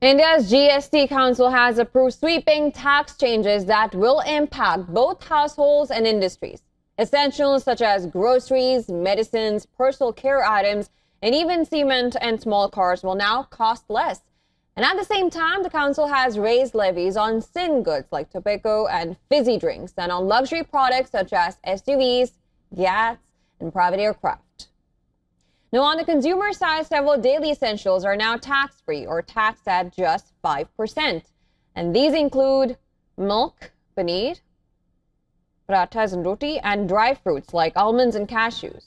India's GST Council has approved sweeping tax changes that will impact both households and industries. Essentials such as groceries, medicines, personal care items, and even cement and small cars will now cost less. And at the same time, the council has raised levies on sin goods like tobacco and fizzy drinks, and on luxury products such as SUVs, yachts, and private aircraft. Now, on the consumer side, several daily essentials are now tax-free or taxed at just 5%. And these include milk, paneer, parathas and roti, and dry fruits like almonds and cashews.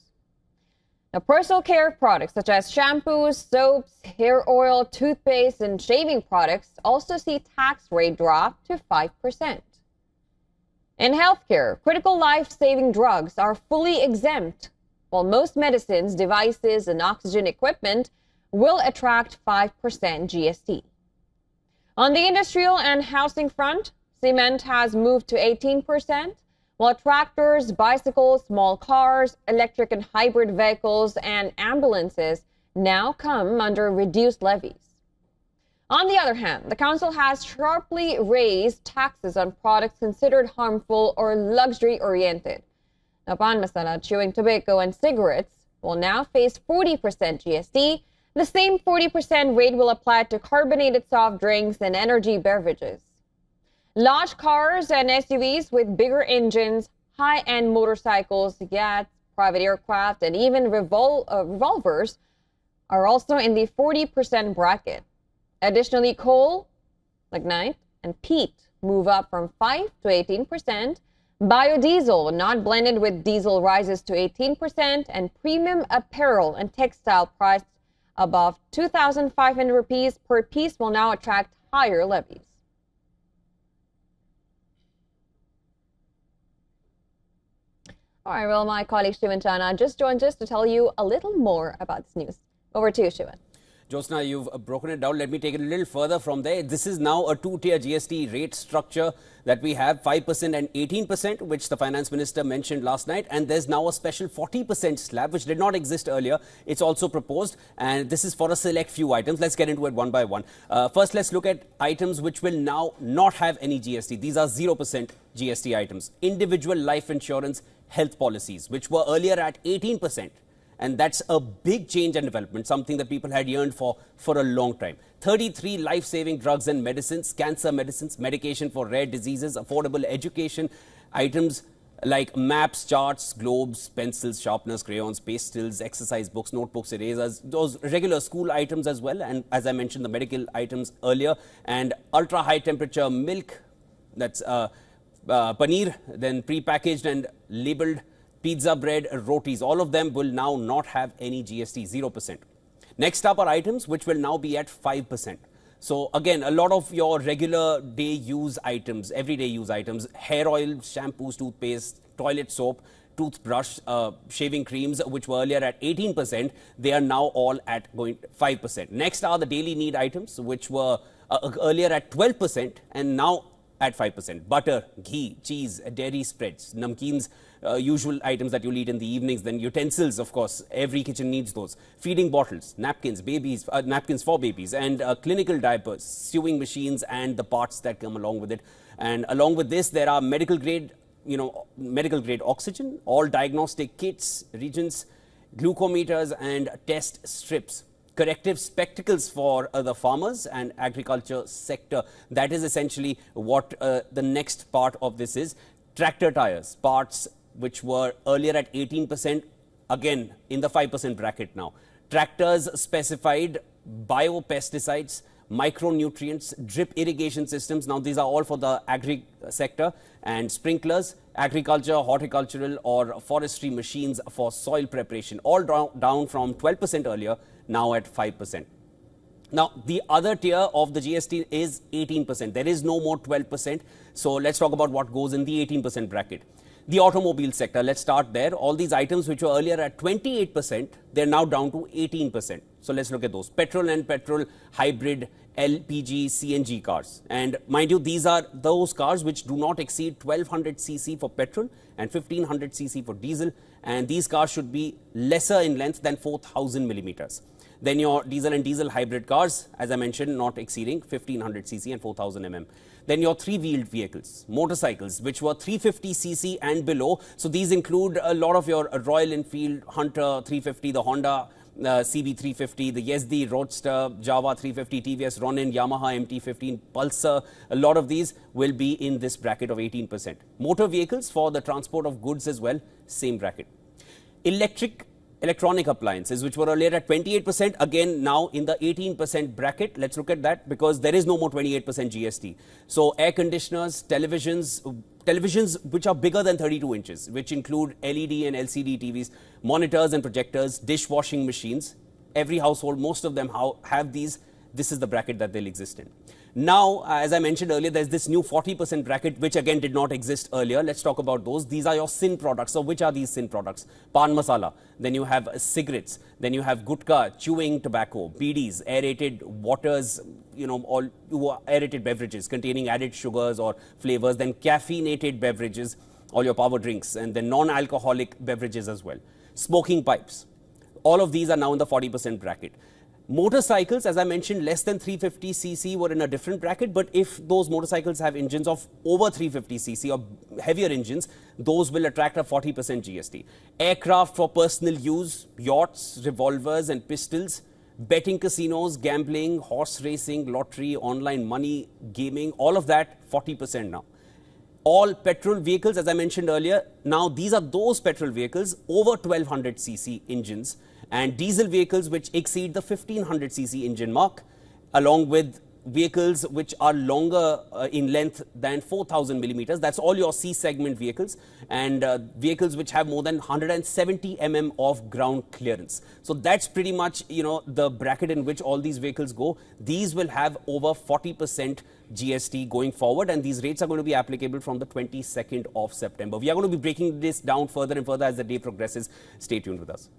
Now, personal care products such as shampoos, soaps, hair oil, toothpaste, and shaving products also see tax rate drop to 5%. In healthcare, critical life-saving drugs are fully exempt, while most medicines, devices, and oxygen equipment will attract 5% GST. On the industrial and housing front, cement has moved to 18%, while tractors, bicycles, small cars, electric and hybrid vehicles, and ambulances now come under reduced levies. On the other hand, the council has sharply raised taxes on products considered harmful or luxury-oriented. Now, pan masala, chewing tobacco, and cigarettes will now face 40% GST. The same 40% rate will apply to carbonated soft drinks and energy beverages. Large cars and SUVs with bigger engines, high-end motorcycles, yachts, private aircraft, and even revolvers are also in the 40% bracket. Additionally, coal, lignite, and peat move up from 5 to 18%. Biodiesel, not blended with diesel, rises to 18%, and premium apparel and textile priced above 2,500 rupees per piece will now attract higher levies. All right, well, my colleague Shivan Chana just joined us to tell you a little more about this news. Over to you, Shivan. Josna, you've broken it down. Let me take it a little further from there. This is now a two-tier GST rate structure that we have, 5% and 18%, which the Finance Minister mentioned last night. And there's now a special 40% slab, which did not exist earlier. It's also proposed, and this is for a select few items. Let's get into it one by one. First, let's look at items which will now not have any GST. These are 0% GST items. Individual life insurance health policies, which were earlier at 18%. And that's a big change and development, something that people had yearned for a long time. 33 life-saving drugs and medicines, cancer medicines, medication for rare diseases, affordable education items like maps, charts, globes, pencils, sharpeners, crayons, pastels, exercise books, notebooks, erasers, those regular school items as well. And as I mentioned, the medical items earlier, and ultra-high temperature milk, that's paneer, then pre-packaged and labeled pizza bread, rotis, all of them will now not have any GST, 0%. Next up are items which will now be at 5%. So again, a lot of your regular day use items, everyday use items, hair oil, shampoos, toothpaste, toilet soap, toothbrush, shaving creams, which were earlier at 18%, they are now all at 5%. Next are the daily need items, which were earlier at 12% and now at 5%. Butter, ghee, cheese, dairy spreads, namkeens, usual items that you'll eat in the evenings, then utensils, of course, every kitchen needs those. Feeding bottles, napkins, napkins for babies, and clinical diapers, sewing machines, and the parts that come along with it. And along with this, there are medical grade oxygen, all diagnostic kits, reagents, glucometers, and test strips. Corrective spectacles for the farmers and agriculture sector. That is essentially what the next part of this is. Tractor tires, parts which were earlier at 18%, again in the 5% bracket now. Tractors specified biopesticides, micronutrients, drip irrigation systems. Now these are all for the agri sector, and sprinklers, agriculture, horticultural or forestry machines for soil preparation, all down from 12% earlier, now at 5%. Now, the other tier of the GST is 18%. There is no more 12%. So let's talk about what goes in the 18% bracket. The automobile sector, let's start there. All these items which were earlier at 28%, they're now down to 18%. So let's look at those. Petrol and petrol hybrid, LPG, CNG cars. And mind you, these are those cars which do not exceed 1200 cc for petrol and 1500 cc for diesel. And these cars should be lesser in length than 4000 millimeters. Then your diesel and diesel hybrid cars, as I mentioned, not exceeding 1500cc and 4000mm. Then your three-wheeled vehicles, motorcycles, which were 350cc and below. So these include a lot of your Royal Enfield Hunter 350, the Honda CB350, the Yazdi Roadster, Java 350, TVS Ronin, Yamaha MT15, Pulsar. A lot of these will be in this bracket of 18%. Motor vehicles for the transport of goods as well, same bracket. Electronic appliances, which were earlier at 28%, again now in the 18% bracket. Let's look at that because there is no more 28% GST. So air conditioners, televisions which are bigger than 32 inches, which include LED and LCD TVs, monitors and projectors, dishwashing machines. Every household, most of them have these. This is the bracket that they'll exist in. Now, as I mentioned earlier, there's this new 40% bracket, which again did not exist earlier. Let's talk about those. These are your sin products. So which are these sin products? Pan masala. Then you have cigarettes. Then you have gutka, chewing tobacco, BDs, aerated waters, all aerated beverages containing added sugars or flavors. Then caffeinated beverages, all your power drinks, and then non-alcoholic beverages as well. Smoking pipes. All of these are now in the 40% bracket. Motorcycles, as I mentioned, less than 350cc were in a different bracket, but if those motorcycles have engines of over 350cc or heavier engines, those will attract a 40% GST. Aircraft for personal use, yachts, revolvers and pistols, betting casinos, gambling, horse racing, lottery, online money, gaming, all of that 40% now. All petrol vehicles, as I mentioned earlier, now these are those petrol vehicles over 1200cc engines, and diesel vehicles which exceed the 1500cc engine mark, along with vehicles which are longer in length than 4000 millimeters. That's all your C segment vehicles, and vehicles which have more than 170 mm of ground clearance. So that's pretty much, the bracket in which all these vehicles go. These will have over 40% GST going forward, and these rates are going to be applicable from the 22nd of September. We are going to be breaking this down further and further as the day progresses. Stay tuned with us.